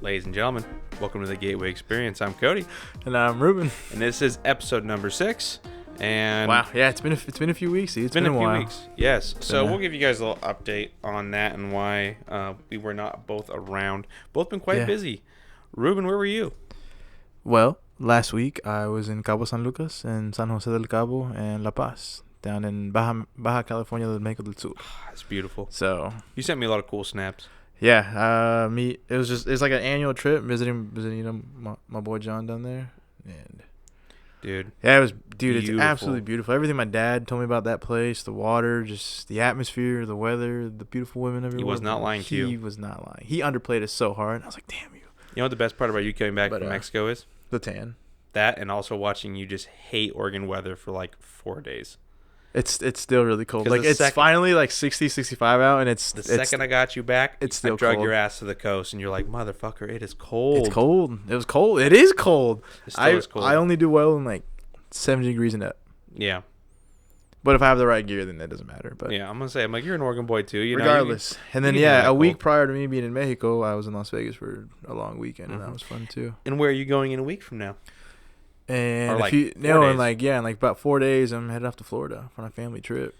Ladies and gentlemen, welcome to the Gateway Experience. I'm Cody, And I'm Ruben. and this is episode number 6. And Wow, yeah, it's been a few weeks. It's been a few while. weeks. Yes, so Yeah. we'll give you guys a little update on that and why we were not both around. Both been quite busy. Ruben, where were you? Well, last week I was in Cabo San Lucas and San Jose del Cabo and La Paz, down in Baja California del Mexico del Sur. It's beautiful. So You sent me a lot of cool snaps. yeah, it's like an annual trip visiting my boy John down there, and Dude, yeah, it's Beautiful. absolutely beautiful. Everything my dad told me about that place, the water, just the atmosphere, the weather, the beautiful women everywhere. was not lying to you. He was not lying. He underplayed it so hard. I was like, damn you, you know what the best part about you coming back But, from Mexico is? the tan. That and also watching you just hate Oregon weather for like 4 days. It's still really cold. 'Cause Like the it's second- finally like 60, 65 out, and it's The second I got you back, it's I still drug cold. your ass to the coast, and you're like, motherfucker, it is cold. It's cold. It was cold. It is cold. It still is cold. I only do well in like 70 degrees and up. Yeah. But if I have the right gear, then that doesn't matter. But Yeah, I'm going to say, I'm like, you're an Oregon boy, too. You regardless. And then, you can yeah, handle a that week cold. prior to me being in Mexico, I was in Las Vegas for a long weekend, and that Mhm. was fun too. And where are you going in a week from now? And Or, like, 4 days. in like about 4 days, I'm headed off to Florida for a family trip.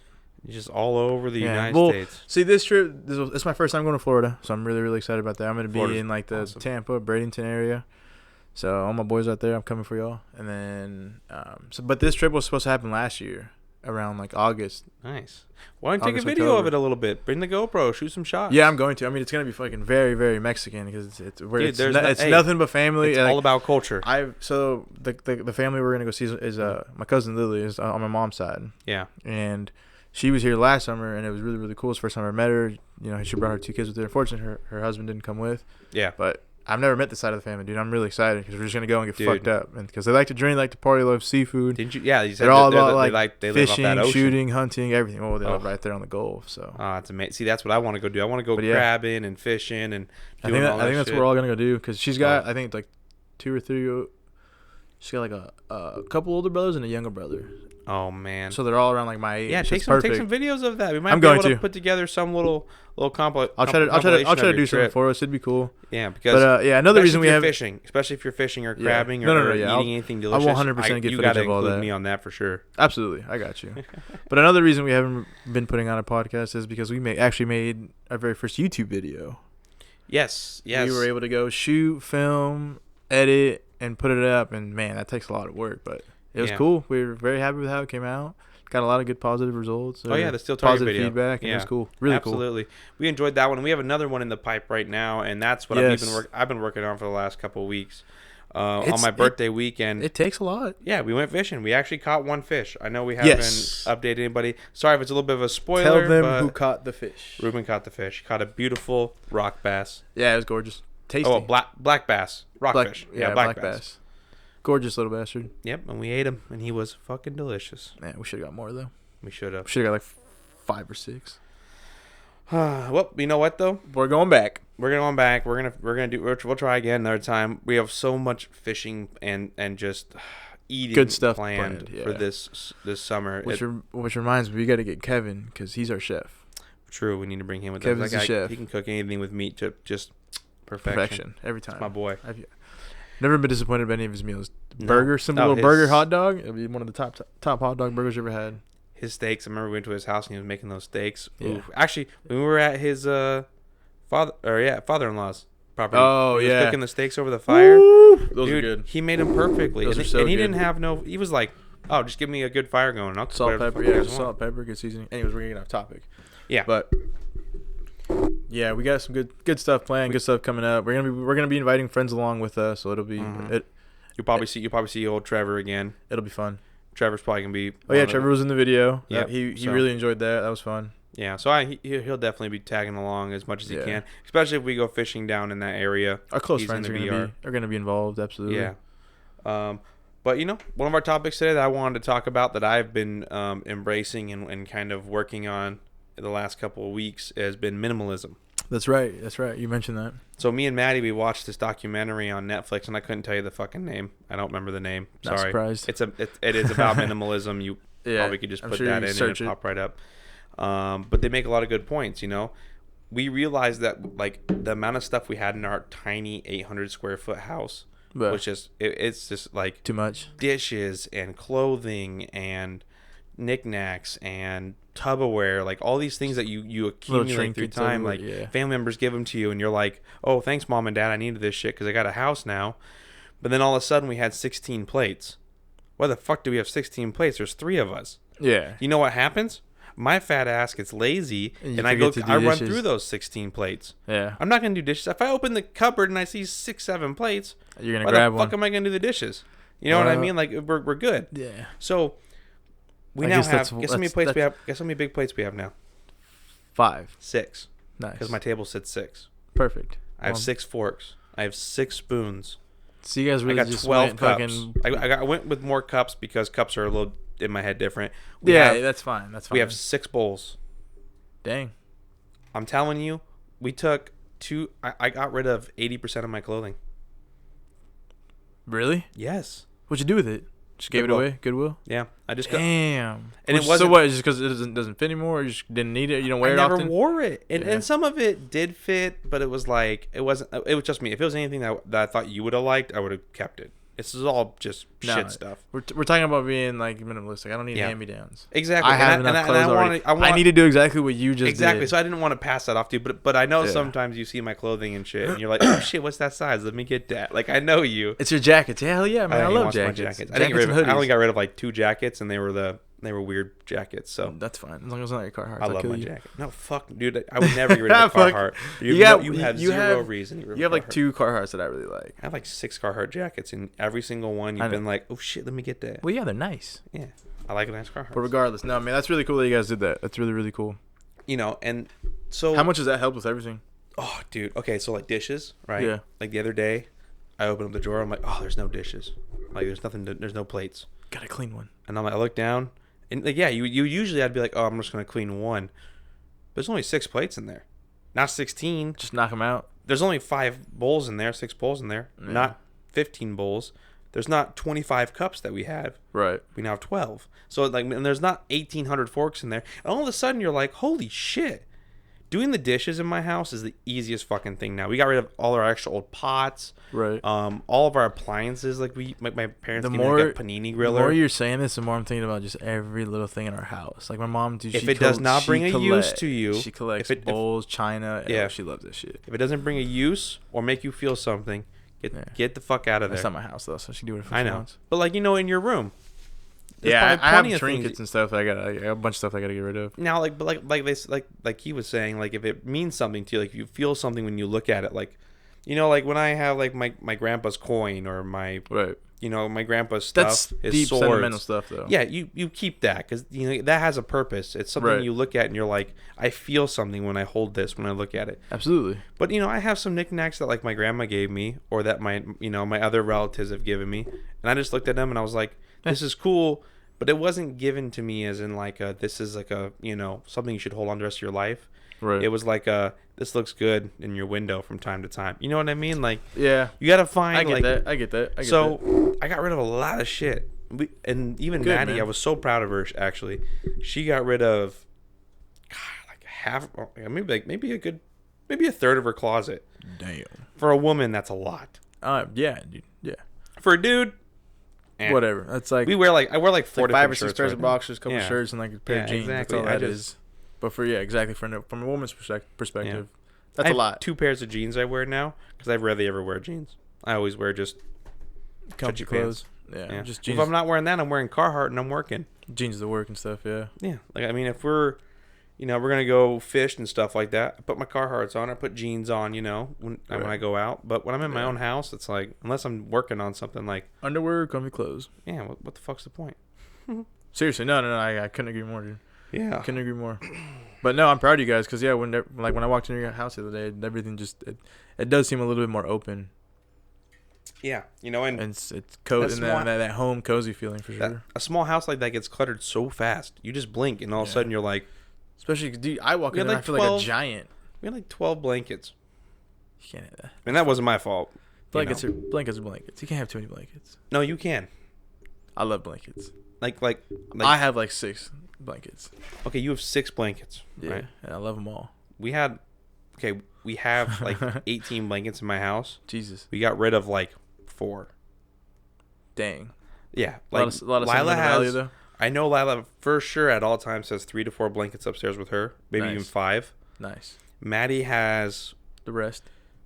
You're just all over the Yeah. United Well, States. See, this trip, it's my first time going to Florida, so I'm really, really excited about that. I'm going to be Florida's in like the awesome. Tampa, Bradenton area. So all my boys out there, I'm coming for y'all. And then, but this trip was supposed to happen last year, around like August. Nice. Why don't you take a August, video of October. it a little bit? Bring the GoPro, shoot some shots. Yeah, I'm going to. I mean, it's gonna be fucking very, very Mexican because it's there's no- hey, nothing but family. It's Like, all about culture. so the family we're gonna go see is my cousin Lily is on my mom's side, Yeah. and she was here last summer, and it was really, really cool. It's the first time I met her. You know, she brought her 2 kids with her. Unfortunately, her husband didn't come with. Yeah. But I've never met this side of the family, dude. I'm really excited because we're just gonna go and get Dude. fucked up, and because they like to drink, like to party, love seafood. Didn't you? Yeah, you said They're all that about they live fishing, off that ocean. shooting, hunting, everything. Oh, they live Oh. right there on the Gulf. So It's amazing. See, that's what I want to go do. I want to go But yeah. crabbing and fishing and I doing think all that that's shit. what we're all gonna go do because she's got I think like 2 or 3. She's got like a couple older brothers and a younger brother, Oh, man. so they're all around like my age. Yeah, So take it's some perfect. videos of that. We might I'm be able going to to. put together some little compilation. I'll try to do something for us. It'd be cool. Yeah, because But yeah, another reason we have fishing, especially if you're fishing or Yeah. crabbing No, or yeah, eating anything I delicious. will 100% get you footage gotta of all include that. me on that for sure. Absolutely, I got you. But another reason we haven't been putting on a podcast is because we actually made our very first YouTube video. Yes. We were able to go shoot, film, edit, and put it up, and man, that takes a lot of work, but it was Yeah. cool. We were very happy with how it came out. Got a lot of good positive results. Oh yeah, the Steel Target positive video. feedback. And it was cool. Really Absolutely. We enjoyed that one, and we have another one in the pipe right now, and that's what Yes. I've been working on for the last couple of weeks. On It's- my birthday weekend, cool. It takes a lot. yeah, we went fishing. We actually caught one fish. I know we haven't Yes. updated anybody. Sorry if it's a little bit of a spoiler. Tell them but who caught the fish. Ruben caught the fish. Caught a beautiful rock bass. Yeah, it was gorgeous. Tasty. Oh, black bass. Rockfish. Yeah, black bass. Gorgeous little bastard. Yep, and we ate him, and he was fucking delicious. Man, we should have got more though. We should have. We should have got like 5 or 6. Well, you know what though? We're going back. We're going back. We'll try again another time. We have so much fishing and just eating Good stuff planned planned, for yeah. this summer. Which reminds me, we got to get Kevin because he's our chef. True, we need to bring him with Kevin's us. the chef. He can cook anything with meat to just perfection. Perfection every time. My boy. I've never been disappointed by any of his meals. No. Burger, simple Oh, little burger his- hot dog. It'll be one of the top hot dog burgers you ever had. His steaks. I remember we went to his house and he was making those steaks. Yeah. Oof. Actually, when we were at his father-in-law's property. Oh, he was yeah. cooking the steaks over the fire. Woo! Those Dude, are good. He made them perfectly. Those and, are so and he good. didn't have no. He was like, "Oh, just give me a good fire going. And I'll cook Salt, whatever the pepper, fuck you yeah, guys salt, want." pepper, good seasoning. Anyways, we're getting off topic. Yeah. But yeah, we got some good stuff planned, good stuff coming up. We're gonna be inviting friends along with us, so it'll be Mhm. You'll probably see old Trevor again. it'll be fun. Trevor's probably gonna be. Oh yeah, Trevor was in the video. Yeah, he so- really enjoyed that. That was fun. Yeah, so he'll definitely be tagging along as much as he Yeah. can, especially if we go fishing down in that area. Our close He's friends are gonna gonna be involved. Absolutely. Yeah. But one of our topics today that I wanted to talk about that I've been embracing and kind of working on in the last couple of weeks has been minimalism. That's right. You mentioned that. So me and Maddie, we watched this documentary on Netflix, and I couldn't tell you the fucking name. I don't remember the name. Not Sorry. surprised. It is about minimalism. You Yeah, probably could just I'm put sure that you in and search it'll it. pop right up. But they make a lot of good points. we realized that like the amount of stuff we had in our tiny 800 square foot house was just it's just like too much. Dishes and clothing and knickknacks and Tupperware, like all these things that you accumulate through time. Like family members give them to you, and you're like, oh, thanks, mom and dad, I needed this shit because I got a house now. But then all of a sudden we had 16 plates. Why the fuck do we have 16 plates? There's 3 of us. Yeah. You know what happens? My fat ass gets lazy, and I run through those 16 plates. Yeah. I'm not gonna do dishes. If I open the cupboard and I see 6, 7 plates, you're gonna grab one. Why the fuck am I gonna do the dishes? You know what I mean? Like we're good. Yeah. So we now have. Guess how many plates we have? Guess how many big plates we have now? 5. 6. Nice. Because my table sits 6. Perfect. I have 6 forks. I have 6 spoons. So you guys really just 12 cups. I went with more cups because cups are a little in my head different. That's fine. That's fine. We have 6 bowls. Dang. I'm telling you, we took 2. I got rid of 80% of my clothing. Really? Yes. What'd you do with it? Just gave it away? Goodwill? Yeah. I just Damn. And it wasn't. So what? Just because it doesn't fit anymore? Or you just didn't need it? You don't wear it often? I never wore it. And some of it did fit, but it was like, it was just me. If it was anything that I thought you would have liked, I would have kept it. This is all just shit stuff. We're talking about being like minimalistic. I don't need hand-me-downs. Exactly. I have enough clothes already. I need to do exactly what you just did. Exactly. So I didn't want to pass that off to you, but I know sometimes you see my clothing and shit, and you're like, oh shit, what's that size? Let me get that. Like I know you. It's your jackets. Yeah, hell yeah, man. I love jackets. I only got rid of like 2 jackets, and they were weird jackets. So that's fine as long as it's not your Carhartt. I love my jacket. No, fuck, dude. I would never get rid of a Carhartt. You have zero reason. You have like 2 Carhartts that I really like. I have like 6 Carhartt jackets, and every single one you've been like, oh shit, let me get that. Well, yeah, they're nice. Yeah, I like a nice Carhartt. But regardless, no, man, that's really cool that you guys did that. That's really, really cool. You know, and so how much does that help with everything? Oh, dude. Okay, so like dishes, right? Yeah. Like the other day, I opened up the drawer. I'm like, oh, there's no dishes. Like there's nothing. There's no plates. Gotta clean one. And I'm like, I look down, and like, yeah, you usually I'd be like, oh, I'm just gonna clean one. But there's only 6 plates in there, not 16. Just knock them out. There's only 5 bowls in there, 6 bowls in there, not 15 bowls. There's not 25 cups that we have. Right. We now have 12. So like, and there's not 1,800 forks in there. And all of a sudden, you're like, holy shit. Doing the dishes in my house is the easiest fucking thing now. We got rid of all our extra old pots. Right. All of our appliances. Like my parents gave me like a panini griller. The more you're saying this, the more I'm thinking about just every little thing in our house. Like my mom, if it does not bring a use to you, she collects bowls, china. Yeah, she loves this shit. If it doesn't bring a use or make you feel something, get the fuck out of there. That's not my house though, so she do it. I know, but like in your room. Yeah, I have trinkets and stuff. I got a bunch of stuff I got to get rid of. Now, like he was saying, like if it means something to you, like you feel something when you look at it, like, like when I have like my grandpa's coin or my my grandpa's stuff. That's his deep swords. Sentimental stuff, though. Yeah, you keep that because that has a purpose. It's something you look at and you're like, I feel something when I hold this, when I look at it. Absolutely. But I have some knickknacks that like my grandma gave me or that my my other relatives have given me, and I just looked at them and I was like, this is cool. But it wasn't given to me as in like this is like a something you should hold on the rest of your life. Right. It was like this looks good in your window from time to time. You know what I mean? Like yeah, you gotta find. I get that. I got rid of a lot of shit. And even good, Maddie, man. I was so proud of her. Actually, she got rid of like half, maybe a third of her closet. Damn. For a woman, that's a lot. Yeah, dude. Yeah. For a dude. Whatever. That's like I wear like 4 like different 5 or 6 shirts pairs of boxers, couple shirts, and like a pair of jeans. Exactly. That's all that is. But exactly from a woman's perspective, that's a lot. 2 pairs of jeans I wear now because I rarely ever wear jeans. I always wear just comfy clothes. Yeah, just jeans. If I'm not wearing that, I'm wearing Carhartt and I'm working. Jeans to work and stuff. Yeah. Yeah. Like I mean, if we're we're gonna go fish and stuff like that. I put my Carhartts on. I put jeans on. When I go out. But when I'm in my own house, it's like unless I'm working on something like underwear, comfy clothes. Yeah. What the fuck's the point? Seriously, no. I couldn't agree more, dude. Yeah. Couldn't agree more. But no, I'm proud of you guys because when I walked into your house the other day, everything just it does seem a little bit more open. Yeah, and it's cozy and that home cozy feeling for sure. A small house like that gets cluttered so fast. You just blink and all of a sudden you're like. Especially, dude, I walk in and I feel like a giant. We had like 12 blankets. You can't have that. And that wasn't my fault. Blankets are blankets. You can't have too many blankets. No, you can. I love blankets. Like I have like 6 blankets. Okay, you have 6 blankets. Yeah, right? and I love them all. We had okay, we have like 18 blankets in my house. Jesus. We got rid of like 4. Dang. Yeah, like a lot of Lila has. value, though. I know Lila for sure at all times has 3 to 4 blankets upstairs with her, maybe even 5. Nice. Maddie has the rest.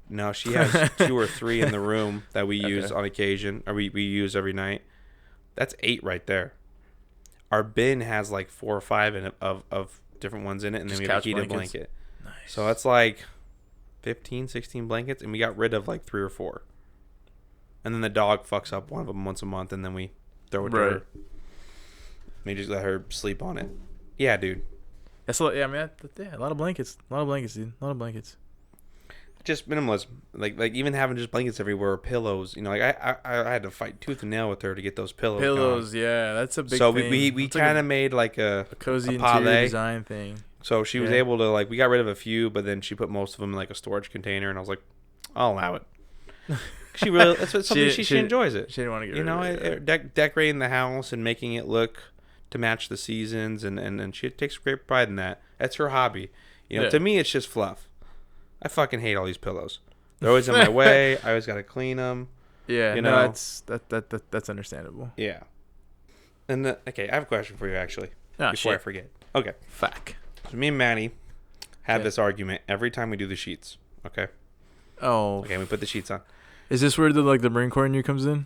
No, she has 2 or 3 in the room that we use on occasion, or we use every night. That's 8 right there. Our bin has like 4 or 5 in it of different ones in it, and then we have a heated blanket. Nice. So that's like 15, 16 blankets, and we got rid of like 3 or 4. And then the dog fucks up one of them once a month, and then we throw it to her. We just let her sleep on it. Yeah, dude. That's a lot. Yeah, man. A lot of blankets. A lot of blankets, dude. A lot of blankets. Just minimalism. Like even having just blankets everywhere, or pillows. You know, like I had to fight tooth and nail with her to get those pillows. Pillows, yeah, that's a big. So thing. we kind of made like a cozy interior design thing. So she was able to we got rid of a few, but then she put most of them in like a storage container, and I was like, I'll allow it. She really that's what something she enjoys it. She didn't want to get rid of it. Decorating the house and making it look to match the seasons, and she takes great pride in that. That's her hobby. You know, to me it's just fluff. I fucking hate all these pillows. They're always in my way. I always got to clean them. Yeah, you know? No, that's understandable. Yeah. And okay, I have a question for you actually. Before I forget. Okay. Fuck. So me and Manny have this argument every time we do the sheets. Okay. Oh. Okay, we put the sheets on. Is this where the Marine Corps in you comes in?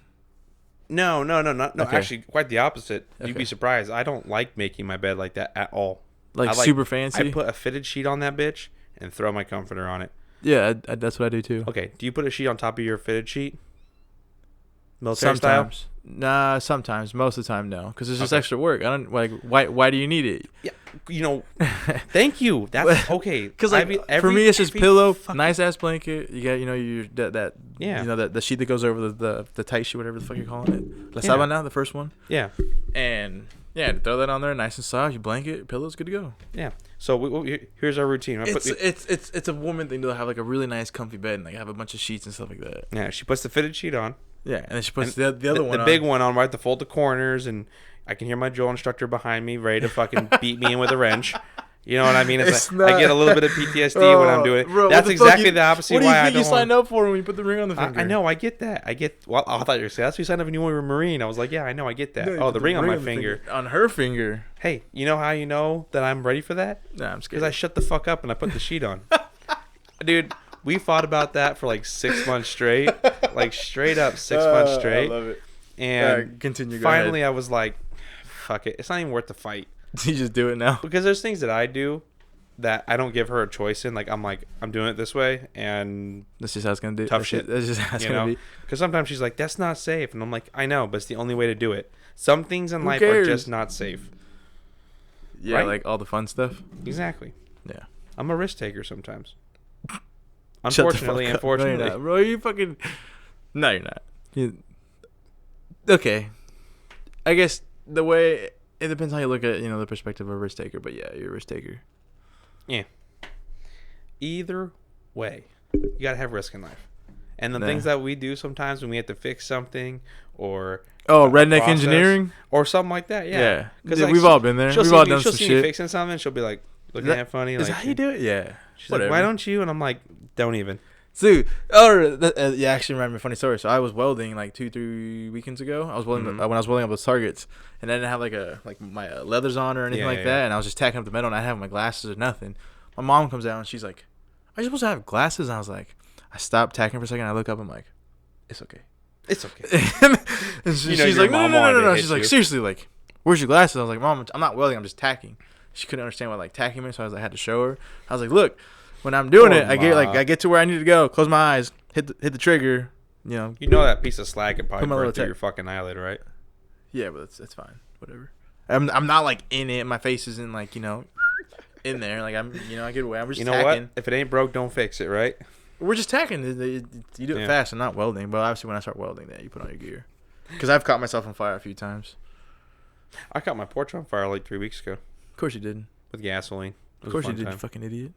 No. Okay. Actually, quite the opposite. Okay. You'd be surprised. I don't like making my bed like that at all. Like super fancy? I put a fitted sheet on that bitch and throw my comforter on it. Yeah, that's what I do too. Okay, do you put a sheet on top of your fitted sheet? Military style? Nah, sometimes. Most of the time, no, because it's just extra work. I don't like. Why do you need it? Yeah, you know. Thank you. That's okay. Because for me, it's just pillow, nice ass blanket. You got the sheet that goes over the tight sheet, whatever the fuck you're calling it. La Sabana, the first one. Yeah. And throw that on there, nice and soft. You blanket, pillows, good to go. Yeah. So here's our routine. It's a woman thing to have like a really nice, comfy bed and like have a bunch of sheets and stuff like that. Yeah, she puts the fitted sheet on. Yeah, and then she puts the other one, the big one on, right, to fold the corners, and I can hear my drill instructor behind me, ready to fucking beat me in with a wrench. You know what I mean? I get a little bit of PTSD when I'm doing it. Bro, that's exactly the opposite. What do you think you signed up for when you put the ring on the finger? I know, I get that. Well, I thought you were saying that's what you signed up when you were a Marine. I was like, yeah, I know, I get that. No, the ring on my finger. On her finger. Hey, you know how you know that I'm ready for that? Nah, I'm scared. Because I shut the fuck up and I put the sheet on. Dude, we fought about that for like 6 months straight. Like straight up 6 months straight. I love it. And continue. Finally, I was like, fuck it. It's not even worth the fight. You just do it now? Because there's things that I do that I don't give her a choice in. Like, I'm doing it this way, and that's just how it's gonna do. Tough shit. That's just how it's gonna be. Because sometimes she's like, "That's not safe," and I'm like, "I know, but it's the only way to do it." Some things in life are just not safe. Yeah, right? Like all the fun stuff. Exactly. Yeah. I'm a risk taker sometimes. Unfortunately. No, you're not, bro. You fucking. No, you're not. Okay. I guess the way it depends how you look at the perspective of a risk taker, but yeah, you're a risk taker. Yeah. Either way, you gotta have risk in life, and the things that we do sometimes when we have to fix something or redneck engineering or something like that. Yeah. Because we've all been there. We've all done some shit. She'll see me fixing something, and she'll be like looking at it funny. Is like, that how you do it? Yeah. She's like, why don't you? And I'm like, don't even. Dude, yeah, actually remember me a funny story. So I was welding like 2-3 weekends ago. I was welding when I was welding up those targets, and I didn't have my leathers on or anything that, and I was just tacking up the metal, and I didn't have my glasses or nothing. My mom comes out and she's like, "Are you supposed to have glasses?" And I was like, I stopped tacking for a second. I look up, I'm like, "It's okay, it's okay." And she's like, "No." She's like, "Seriously, like, where's your glasses?" I was like, "Mom, I'm not welding. I'm just tacking." She couldn't understand what tacking meant, so I had to show her. I was like, "Look. When I'm doing it, I get to where I need to go. Close my eyes, hit the trigger. You know that piece of slag could probably burn through your fucking eyelid, right? Yeah, but it's fine. Whatever. I'm not in it. My face isn't in there. I get away. I'm just tacking. What? If it ain't broke, don't fix it, right? We're just tacking. You do it fast and not welding. But obviously, when I start welding, you put on your gear. Because I've caught myself on fire a few times. I caught my porch on fire like 3 weeks ago. Of course you did. With gasoline. Of course you did, you fucking idiot.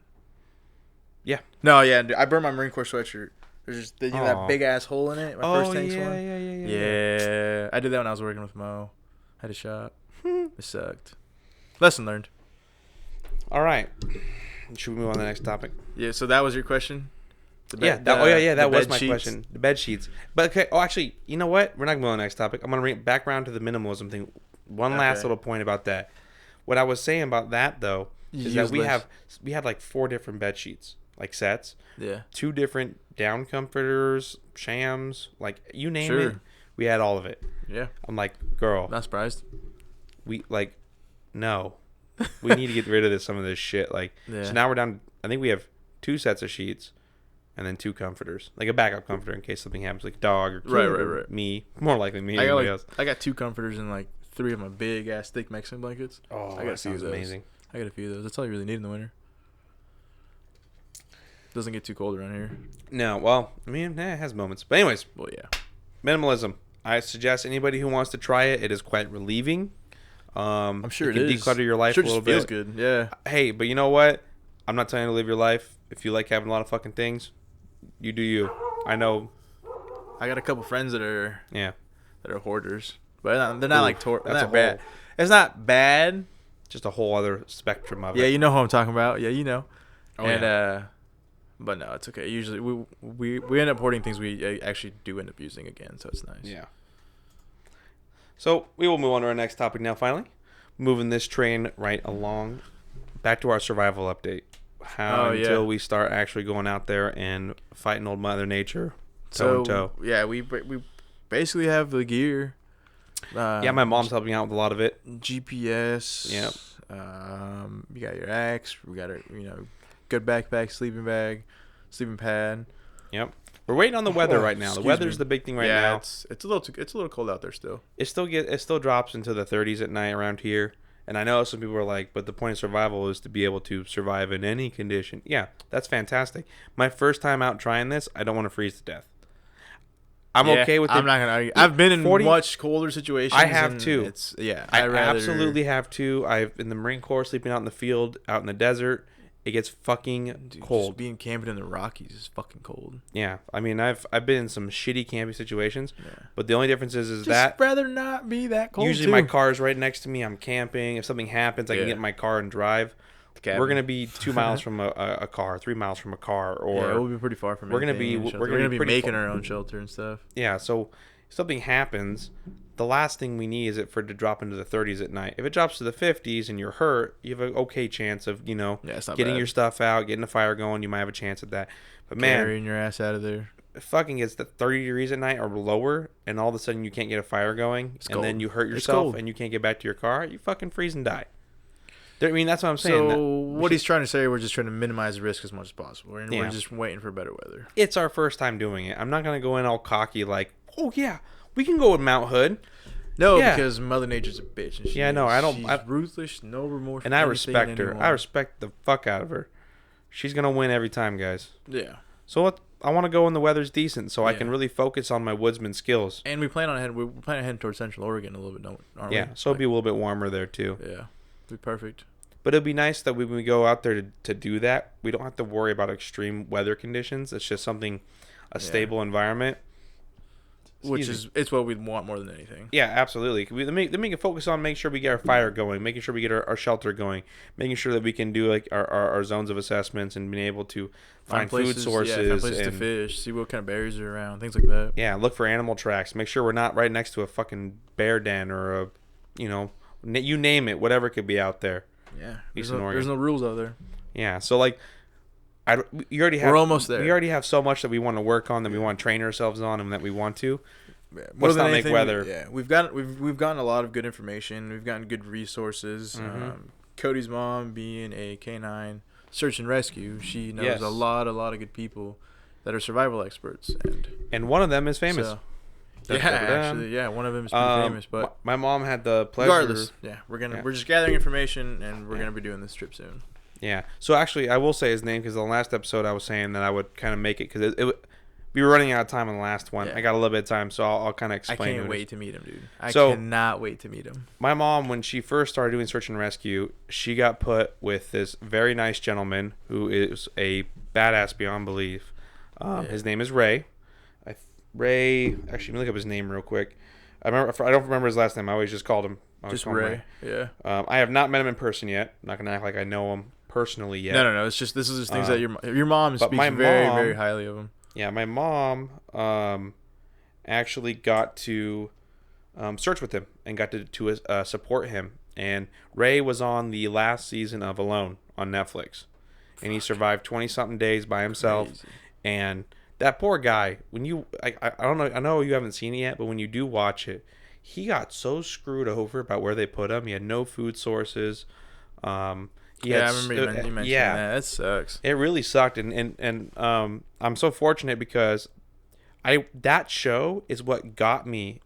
Yeah. No, yeah, dude, I burned my Marine Corps sweatshirt. There's just that big ass hole in it. My first tanks one. Yeah. I did that when I was working with Mo. Had a shop. It sucked. Lesson learned. All right. Should we move on to the next topic? Yeah. So that was your question. That was my question. The bed sheets. But okay. Oh, actually, you know what? We're not going to go on the next topic. I'm going to bring it back around to the minimalism thing. One last little point about that. What I was saying about that though is that we had like 4 different bed sheets, like sets. Yeah. 2 different down comforters, shams, like you name it. We had all of it. Yeah. I'm like, girl. Not surprised. No. We need to get rid of some of this shit. Like, so now we're down. I think we have 2 sets of sheets. And then 2 comforters, like a backup comforter in case something happens, like dog or kid or me. More likely me. I got 2 comforters and like 3 of my big ass thick Mexican blankets. Oh, I got that sounds amazing. I got a few of those. That's all you really need in the winter. Doesn't get too cold around here. No, well, I mean, it has moments. But anyways, well, yeah, minimalism. I suggest anybody who wants to try it. It is quite relieving. I'm sure it can declutter your life a little bit. Feels good. Yeah. Hey, but you know what? I'm not telling you to live your life. If you like having a lot of fucking things, you do you. I know. I got a couple friends that are hoarders, but they're not that's not bad. It's not bad. Just a whole other spectrum of it. Yeah, you know who I'm talking about. Yeah, you know. Oh, and but no, it's okay. Usually we end up hoarding things we actually do end up using again, so it's nice. Yeah. So we will move on to our next topic now. Finally, moving this train right along, back to our survival update. Until we start actually going out there and fighting old Mother Nature toe to toe. Yeah, we basically have the gear. My mom's helping out with a lot of it. GPS. Yep. You got your axe. We got our good backpack, sleeping bag, sleeping pad. Yep. We're waiting on the weather right now. The weather's the big thing now. Yeah, it's a little cold out there still. It still drops into the 30s at night around here. And I know some people are like, but the point of survival is to be able to survive in any condition. Yeah, that's fantastic. My first time out trying this, I don't want to freeze to death. I'm okay with it. I'm not going to argue. I've been in much colder situations. I have too. I absolutely have too. I've in the Marine Corps, sleeping out in the field, out in the desert. It gets fucking cold. Just being camping in the Rockies is fucking cold. Yeah, I mean, I've been in some shitty camping situations, but the only difference is just that rather not be that cold. Usually my car is right next to me. I'm camping. If something happens, I can get in my car and drive. We're gonna be 2 miles from a car, 3 miles from a car, or we'll be pretty far from. We're gonna be making our own shelter and stuff. Yeah, so if something happens, the last thing we need is it for it to drop into the 30s at night. If it drops to the 50s and you're hurt, you have an okay chance of getting your stuff out, getting a fire going. You might have a chance at that. But carrying your ass out of there. It fucking gets to 30 degrees at night or lower, and all of a sudden you can't get a fire going, then you hurt yourself and you can't get back to your car. You fucking freeze and die. I mean, that's what I'm saying. So what he's trying to say, we're just trying to minimize the risk as much as possible, and we're just waiting for better weather. It's our first time doing it. I'm not gonna go in all cocky like, oh yeah, we can go with Mount Hood. No, because Mother Nature's a bitch. And she's ruthless, no remorse. And I respect her. I respect the fuck out of her. She's gonna win every time, guys. Yeah. So I want to go when the weather's decent, so I can really focus on my woodsman skills. And we plan on heading towards Central Oregon a little bit, aren't we? Yeah, so it'll be a little bit warmer there too. Yeah, it'll be perfect. But it'd be nice that when we go out there to do that, we don't have to worry about extreme weather conditions. It's just a stable environment. It's what we want more than anything. Yeah, absolutely. Then we can focus on making sure we get our fire going, making sure we get our shelter going, making sure that we can do like our zones of assessments and being able to find food sources, find places to fish, see what kind of berries are around, things like that. Yeah, look for animal tracks. Make sure we're not right next to a fucking bear den or you name it, whatever could be out there. Yeah, there's no rules out there. Yeah, so like, we're almost there. We already have so much that we want to work on, that we want to train ourselves on, and that we want to. Yeah, let's not make weather. We've gotten a lot of good information. We've gotten good resources. Mm-hmm. Cody's mom, being a K9 search and rescue, she knows a lot of good people that are survival experts, and one of them is famous. So, one of them is pretty famous. But my mom had the pleasure. Regardless, we're just gathering information, and we're gonna be doing this trip soon. Yeah. So actually, I will say his name because the last episode I was saying that I would kind of make it because we were running out of time on the last one. Yeah. I got a little bit of time, so I'll kind of explain. I can't wait to meet him, dude. I cannot wait to meet him. My mom, when she first started doing search and rescue, she got put with this very nice gentleman who is a badass beyond belief. His name is Ray. Ray. Actually, let me look up his name real quick. I don't remember his last name. I always just called him. Just Ray. Yeah. I have not met him in person yet. I'm not gonna act like I know him personally yet. No. It's just this is just things that your mom speaks very highly of him. Yeah, my mom actually got to search with him and got to support him. And Ray was on the last season of Alone on Netflix, and he survived 20-something days by himself. Crazy. And that poor guy, when you, I don't know, I know you haven't seen it yet, but when you do watch it, he got so screwed over about where they put him. He had no food sources. I remember you mentioned that. That sucks. It really sucked, and I'm so fortunate because that show is what got me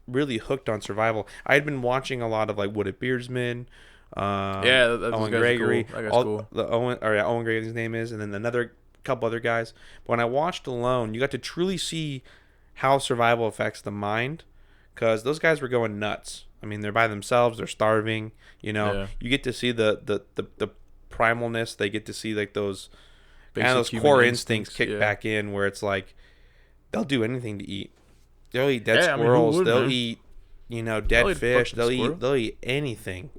really hooked on survival. I had been watching a lot of like Wooded Beardsmen, Owen Gregory, cool. Owen Gregory, his name is, and then another couple other guys. But when I watched Alone, you got to truly see how survival affects the mind, because those guys were going nuts. I mean, they're by themselves, they're starving. You get to see the primalness. They get to see like those core instincts kick back in, where it's like they'll do anything to eat. They'll eat dead squirrels. They'll eat, dead fish. They'll eat anything,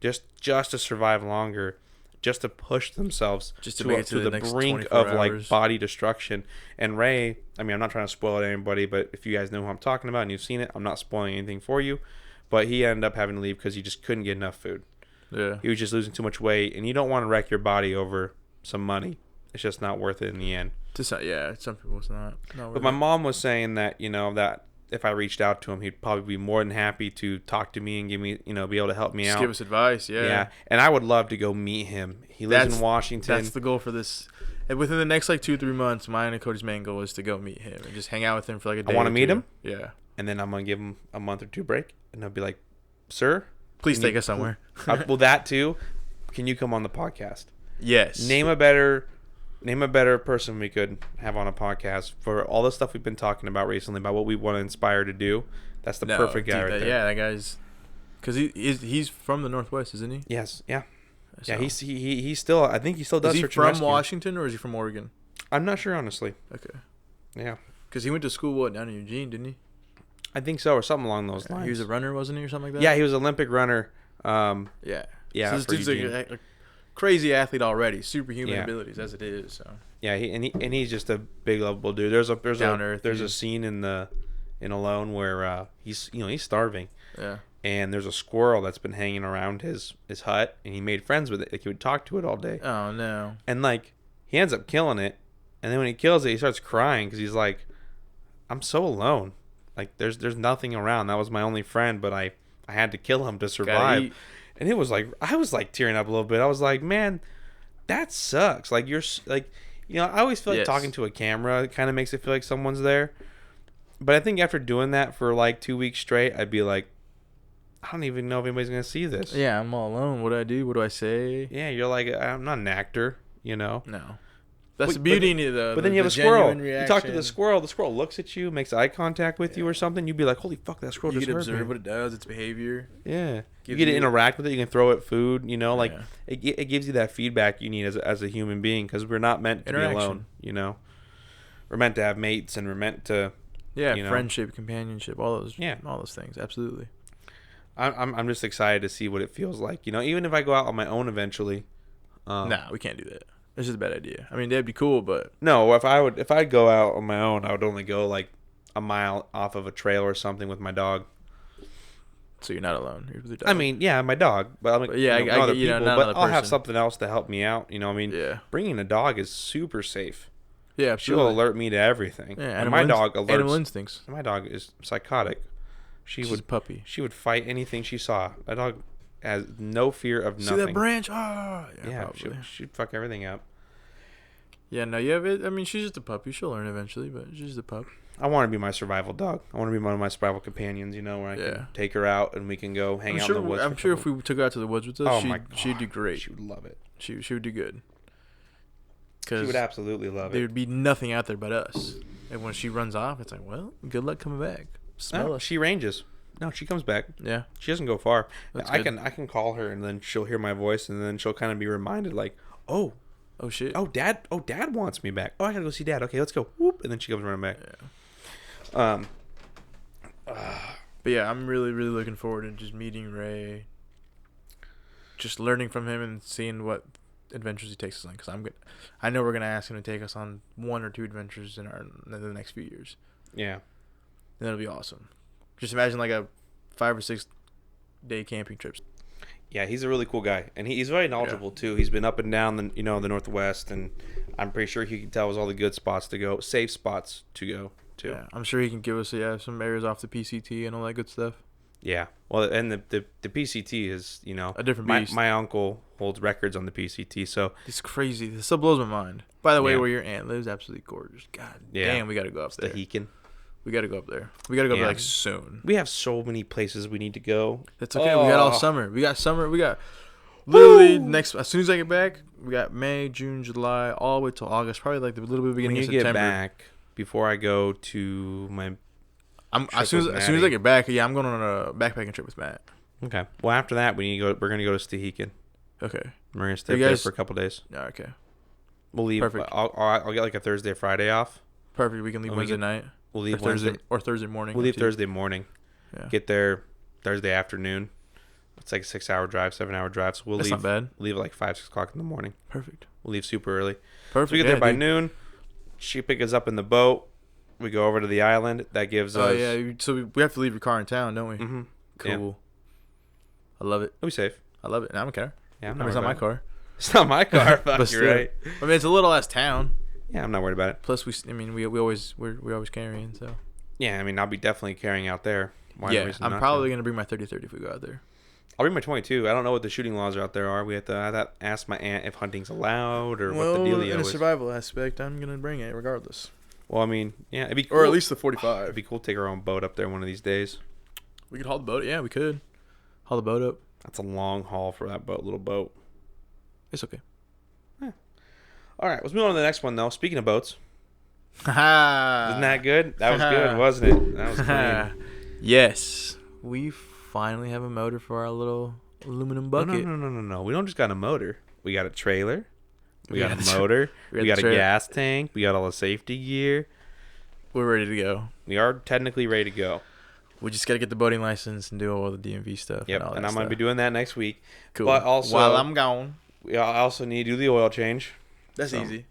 just to survive longer, just to push themselves to the brink of like body destruction. And Ray, I mean, I'm not trying to spoil it to anybody, but if you guys know who I'm talking about and you've seen it, I'm not spoiling anything for you. But he ended up having to leave because he just couldn't get enough food. Yeah, he was just losing too much weight, and you don't want to wreck your body over some money. It's just not worth it in the end. Some people it's not. But my mom was saying that, that if I reached out to him, he'd probably be more than happy to talk to me and give me, be able to help me out. Give us advice, yeah. Yeah, and I would love to go meet him. He lives in Washington. That's the goal for this. And within the next 2-3 months, mine and Cody's main goal is to go meet him and just hang out with him for like a day. I want to meet him. Yeah. And then I'm gonna give him a month or two break, and I'll be like, "Sir, please take us somewhere." Well, that too. Can you come on the podcast? Yes. Name a better person we could have on a podcast for all the stuff we've been talking about recently, about what we want to inspire to do. That's the perfect guy right there. Yeah, that guy's, because he's from the Northwest, isn't he? Yes. Yeah. So. Yeah. He's still. I think he still does. Is he from Washington or is he from Oregon? I'm not sure, honestly. Okay. Yeah. Because he went to school down in Eugene, didn't he? I think so, or something along those lines. He was a runner, wasn't he, or something like that? Yeah, he was an Olympic runner. Yeah. So this dude's a crazy athlete already, superhuman abilities as it is. So. Yeah, he's just a big lovable dude. There's a scene in Alone where he's starving. Yeah. And there's a squirrel that's been hanging around his hut, and he made friends with it. Like, he would talk to it all day. Oh no. And like he ends up killing it, and then when he kills it, he starts crying because he's like, "I'm so alone. Like there's nothing around. That was my only friend, but I had to kill him to survive." And it was like, I was like tearing up a little bit. I was like, man, that sucks. Like, you're like, I always feel like talking to a camera kind of makes it feel like someone's there. But I think after doing that for like 2 weeks straight, I'd be like, I don't even know if anybody's going to see this. Yeah, I'm all alone. What do I do? What do I say? Yeah, you're like, I'm not an actor, No. That's the beauty of the. But then you have a squirrel. You talk to the squirrel. The squirrel looks at you, makes eye contact with you or something. You'd be like, "Holy fuck, that squirrel just hurt me." You can observe what it does, its behavior. Yeah, you get to interact with it. You can throw it food. It gives you that feedback you need as a human being, because we're not meant to be alone. We're meant to have mates, and we're meant to. Yeah, friendship, companionship, all those. Yeah, all those things. Absolutely. I'm just excited to see what it feels like. Even if I go out on my own eventually. Nah, we can't do that. It's just a bad idea. I mean, that'd be cool, but no. If I'd go out on my own, I would only go like a mile off of a trail or something with my dog. So you're not alone. You're with your dog. I mean, yeah, my dog, but I get other people. But I'll have something else to help me out. Bringing a dog is super safe. Yeah, she'll alert me to everything. Yeah, and my dog alerts. Animal instincts. My dog is psychotic. She's a puppy. She would fight anything she saw. My dog has no fear of nothing. See that branch? She'd fuck everything up. Yeah, no, you have it. I mean, she's just a puppy. She'll learn eventually, but she's just a pup. I want to be my survival dog. I want to be one of my survival companions, where I can take her out and we can go hang out in the woods. I'm sure if we took her out to the woods with us, she'd do great. She would love it. She would do good. She would absolutely love it. There would be nothing out there but us. And when she runs off, it's like, well, good luck coming back. Smell us. She ranges. No, she comes back. Yeah. She doesn't go far. I can call her, and then she'll hear my voice, and then she'll kind of be reminded, like, oh shit. Oh, dad wants me back. Oh, I gotta go see dad. Okay, let's go. Whoop. And then she comes running back. Yeah. But yeah, I'm really, really looking forward to just meeting Ray. Just learning from him and seeing what adventures he takes us on, because I know we're gonna ask him to take us on 1 or 2 adventures in the next few years. Yeah, and that'll be awesome. Just imagine like a 5 or 6 day camping trips. Yeah, he's a really cool guy, and he's very knowledgeable too. He's been up and down the the Northwest, and I'm pretty sure he can tell us all the good spots to go, safe spots to go to. Yeah, I'm sure he can give us some areas off the PCT and all that good stuff. Yeah, well, and the PCT is a different beast. My uncle holds records on the PCT, so it's crazy. This still blows my mind. By the way, where your aunt lives, absolutely gorgeous. God damn, we got to go up there. Tehican. We got to go up there. We got to go up there soon. We have so many places we need to go. That's okay. We got all summer. We got literally as soon as I get back, we got May, June, July, all the way till August. Probably like the little bit beginning of September. When you get back, before I go to my as soon as I get back, I'm going on a backpacking trip with Matt. Okay. Well, after that, we're going to go to Stehekin. Okay. We're going to stay there for a couple days. Yeah, okay. We'll leave. Perfect. I'll get like a Thursday or Friday off. Perfect. We can leave Wednesday night. We'll leave Thursday morning. We'll leave Thursday morning. Yeah. Get there Thursday afternoon. It's like a 6-hour drive, 7-hour drive. So That's not bad. Leave at like 5, 6 o'clock in the morning. Perfect. We'll leave super early. Perfect. So we get there by noon. She pick us up in the boat. We go over to the island. That gives us... Oh, yeah. So we have to leave your car in town, don't we? Mm-hmm. Cool. Yeah. I love it. It'll be safe. I love it. I don't care. Yeah, it's not my car. It's not my car. Fuck, you're right. I mean, it's a little ass town. Yeah, I'm not worried about it. Plus, we're always carrying, so... Yeah, I mean, I'll be definitely carrying out there. I'm probably going to bring my 30-30 if we go out there. I'll bring my 22. I don't know what the shooting laws out there are. We have to ask my aunt if hunting's allowed or what the dealio is. In a survival aspect, I'm going to bring it regardless. Well, I mean, yeah, it'd be cool. Or at least the 45. It'd be cool to take our own boat up there one of these days. We could haul the boat. Yeah, we could. Haul the boat up. That's a long haul for that little boat. It's okay. Yeah. All right, let's move on to the next one, though. Speaking of boats. Isn't that good? That was good, wasn't it? That was clean. Yes. We finally have a motor for our little aluminum bucket. No. We don't just got a motor. We got a trailer. We got a motor. We got a gas tank. We got all the safety gear. We're ready to go. We are technically ready to go. We just got to get the boating license and do all the DMV stuff. Yep, and I'm going to be doing that next week. Cool. But also, while I'm gone, I also need to do the oil change. That's easy.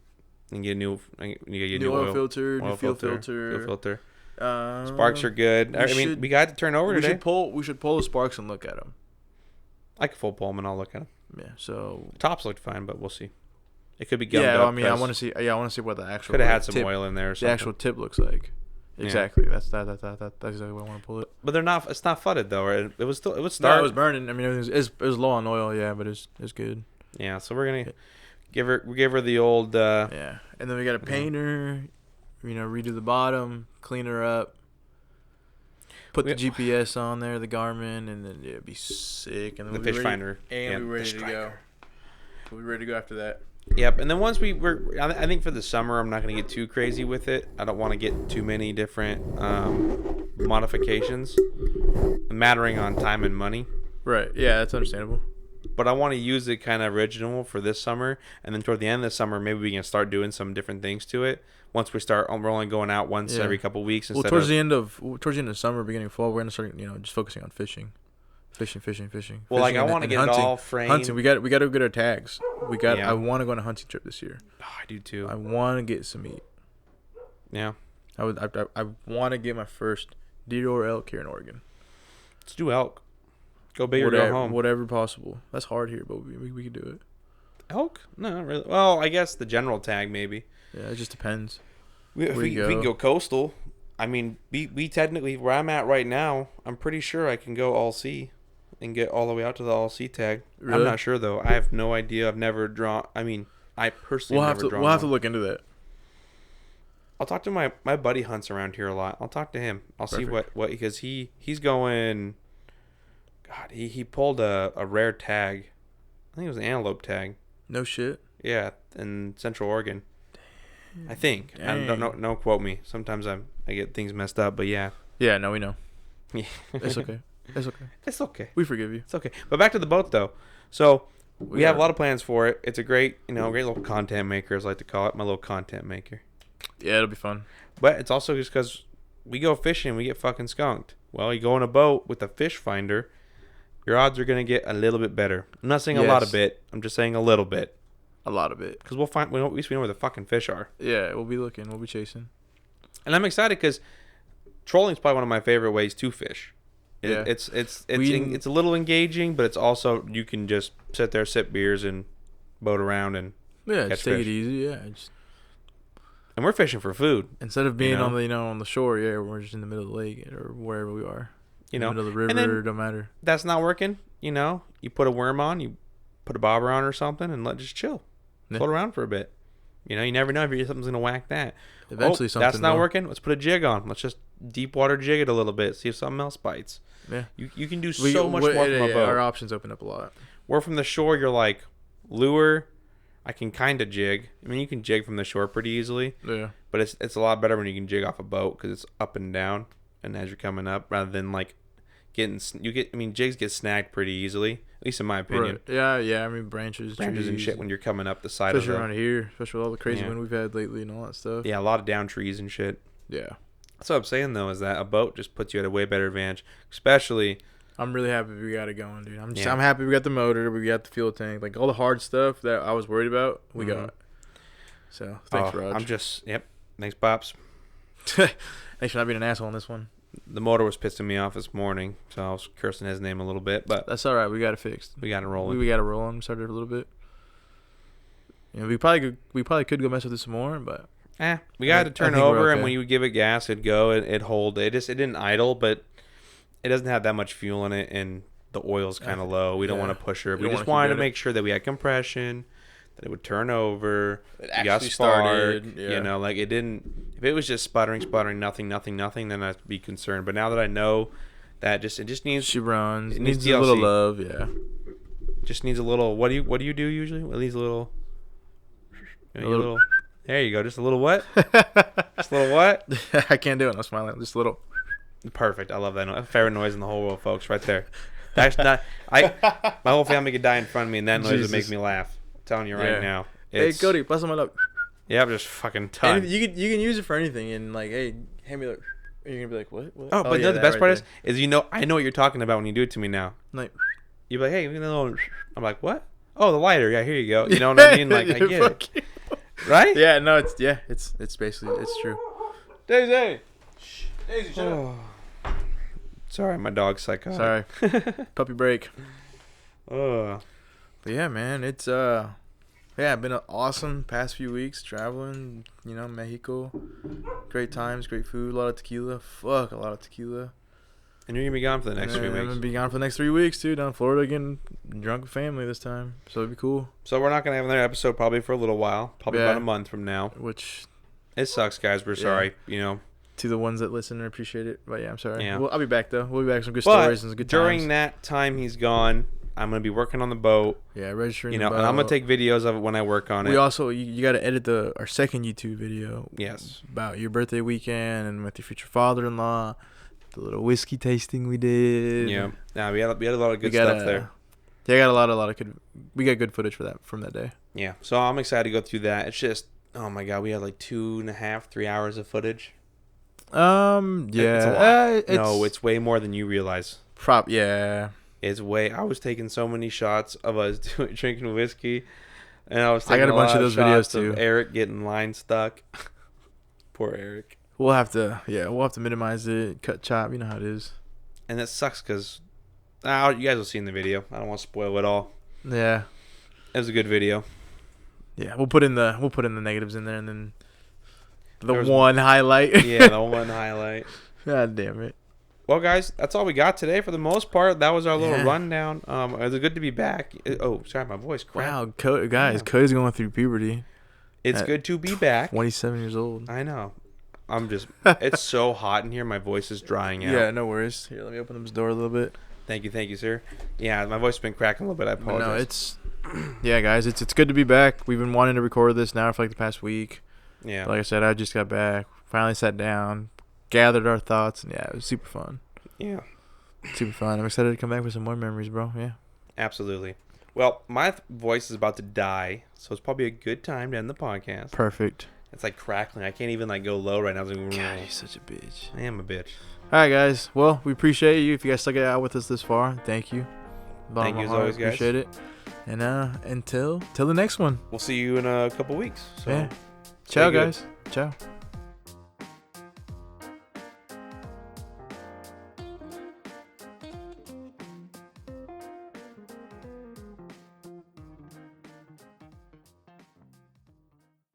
And get new oil filter, new fuel filter. Sparks are good. We got to turn over today. We should pull the sparks and look at them. I can full pull them and I'll look at them. Yeah. So tops looked fine, but we'll see. It could be gummed up. Yeah, I mean, I want to see. Yeah, I want to see what the actual could have had some oil in there. Or something. The actual tip looks like. Exactly. Yeah. That's exactly what I want to pull it. But they're not. It's not flooded though. Right? It was still. It was start. No, it was burning. I mean, it was low on oil. Yeah, but it's good. Yeah. So we're gonna give her the old. Yeah, and then we got to paint her. Redo the bottom, clean her up. Put the GPS on there, the Garmin, and then it'd be sick. And then the fish finder. And we're ready to go. We'll be ready to go after that. Yep, and then once I think for the summer, I'm not going to get too crazy with it. I don't want to get too many different modifications, mattering on time and money. Right. Yeah, that's understandable. But I want to use it kind of original for this summer, and then toward the end of the summer, maybe we can start doing some different things to it. Once we start, we're only going out once every couple weeks. Well, towards the end of summer, beginning of fall, we're gonna start, just focusing on fishing. Well, I want to get hunting, it all framed. Hunting, we got to get our tags. I want to go on a hunting trip this year. Oh, I do too. I want to get some meat. Yeah. I want to get my first deer or elk here in Oregon. Let's do elk. Go big or go home. Whatever possible. That's hard here, but we could do it. Elk? No, not really. Well, I guess the general tag maybe. Yeah, it just depends. We can go coastal. I mean, we technically, where I'm at right now, I'm pretty sure I can go all sea and get all the way out to the all sea tag. Really? I'm not sure though. I have no idea. I've never drawn. I mean, I personally never drawn. We'll have to look into that. I'll talk to my buddy hunts around here a lot. I'll talk to him. I'll see what because he's going. God, he pulled a rare tag. I think it was an antelope tag. No shit. Yeah, in Central Oregon. I think. Dang. I don't quote me. Sometimes I get things messed up, but yeah. Yeah, no, we know. Yeah. It's okay. It's okay. We forgive you. It's okay. But back to the boat though. So we have a lot of plans for it. It's a great little content maker, as I like to call it. My little content maker. Yeah, it'll be fun. But it's also just because we go fishing, we get fucking skunked. Well, you go in a boat with a fish finder, your odds are going to get a little bit better. I'm not saying a lot of bit. I'm just saying a little bit. A lot of it. Because we'll find. At least we know where the fucking fish are. Yeah, we'll be looking. We'll be chasing. And I'm excited because trolling is probably one of my favorite ways to fish. It's a little engaging, but it's also you can just sit there, sip beers, and boat around and just take it easy. Yeah. And we're fishing for food instead of being on the shore. Yeah, we're just in the middle of the lake or wherever we are. In the middle of the river, don't matter. That's not working. You put a worm on, you put a bobber on or something, and just chill, float around for a bit. You never know if something's gonna whack that. Eventually, something. That's not working. Let's put a jig on. Let's just deep water jig it a little bit. See if something else bites. Yeah, you can do so much more from a boat. Our options open up a lot. Where from the shore, you're like lure. I can kind of jig. I mean, you can jig from the shore pretty easily. Yeah. But it's a lot better when you can jig off a boat because it's up and down, and as you're coming up, rather than like jigs get snagged pretty easily. At least in my opinion. Right. Yeah. I mean, branches trees, and shit when you're coming up the side especially around here, especially with all the crazy wind we've had lately and all that stuff. Yeah, a lot of down trees and shit. Yeah. That's what I'm saying though, is that a boat just puts you at a way better advantage. Especially, I'm really happy we got it going, dude. I'm happy we got the motor, we got the fuel tank, like all the hard stuff that I was worried about, we got. So thanks, Raj. Thanks, Pops. Thanks for not being an asshole on this one. The motor was pissing me off this morning, so I was cursing his name a little bit, but that's all right. We got it fixed. We got it rolling. We got it rolling. Started a little bit. We probably could go mess with it some more, but we got to turn over, and when you would give it gas, it'd go, it'd hold. It didn't idle, but it doesn't have that much fuel in it, and the oil's kind of low. We don't want to push her. We just wanted to make sure that we had compression, that it would turn over. It actually started. Yeah. Like it didn't. If it was just sputtering, nothing, then I'd be concerned. But now that I know that it just needs. She runs. It needs a little love. Yeah. Just needs a little. What do you do usually? At least a little. A little. There you go. Just a little what? Just a little what? I can't do it. I'm smiling. Just a little. Perfect. I love that. Favorite noise in the whole world, folks. Right there. That's not. My whole family could die in front of me, and that noise would make me laugh. I'm telling you right now. Hey, Cody, bless my luck. Yeah, I'm just fucking ton. You can use it for anything, and like, hey, hand me like, you're gonna be like, what? Oh, but the best part is I know what you're talking about when you do it to me now. Like, you're like, hey, I'm like, what? Oh, the lighter. Yeah, here you go. You know what I mean? Like, I get it. Right? Yeah. No, it's basically it's true. Daisy, shut up. Sorry, my dog's psychotic. Sorry. Puppy break. But yeah, man, it's been an awesome past few weeks traveling, Mexico. Great times, great food, a lot of tequila. Fuck, a lot of tequila. And you're gonna be gone for the next 3 weeks. I'm gonna be gone for the next 3 weeks too, down in Florida again, drunk with family this time. So it'd be cool. So we're not gonna have another episode probably for a little while, probably about a month from now. Which it sucks, guys. We're sorry, To the ones that listen and appreciate it, but I'm sorry. Yeah. Well, I'll be back though. We'll be back with some good stories and some good times. During that time he's gone, I'm gonna be working on the boat. Yeah, registering. The boat. And I'm gonna take videos of it when I work on it. We also you got to edit our second YouTube video. Yes. About your birthday weekend and with your future father-in-law, the little whiskey tasting we did. Yeah. Nah, we had a lot of good stuff there. Yeah, I got a lot of good. We got good footage from that day. Yeah. So I'm excited to go through that. It's just, oh my god, we had like 2.5, 3 hours of footage. Yeah. It's a lot. No, it's way more than you realize. Yeah. It's way. I was taking so many shots of us drinking whiskey, and I was taking got a bunch of those videos too. Of Eric getting line stuck. Poor Eric. We'll have to minimize it, cut, chop. You know how it is. And it sucks because you guys will see in the video. I don't want to spoil it all. Yeah. It was a good video. Yeah, we'll put in the negatives in there, and then the one highlight. Yeah, the one highlight. God damn it. Well, guys, that's all we got today for the most part. That was our little rundown. It was good to be back. Oh, sorry, my voice cracked. Wow, Cody's going through puberty. It's good to be back. 27 years old. I know. It's so hot in here. My voice is drying out. Yeah, no worries. Here, let me open this door a little bit. Thank you, sir. Yeah, my voice has been cracking a little bit. I apologize. Yeah, guys, it's good to be back. We've been wanting to record this now for like the past week. Yeah. Like I said, I just got back. Finally sat down, gathered our thoughts, and it was super fun. Yeah. Super fun. I'm excited to come back with some more memories, bro. Yeah. Absolutely. Well, my voice is about to die, so it's probably a good time to end the podcast. Perfect. It's like crackling. I can't even go low right now. God, you're such a bitch. I am a bitch. All right, guys. Well, we appreciate you. If you guys stuck it out with us this far, thank you. Thank you as always, guys. Appreciate it. And until the next one. We'll see you in a couple weeks. So yeah. Ciao, guys. Ciao.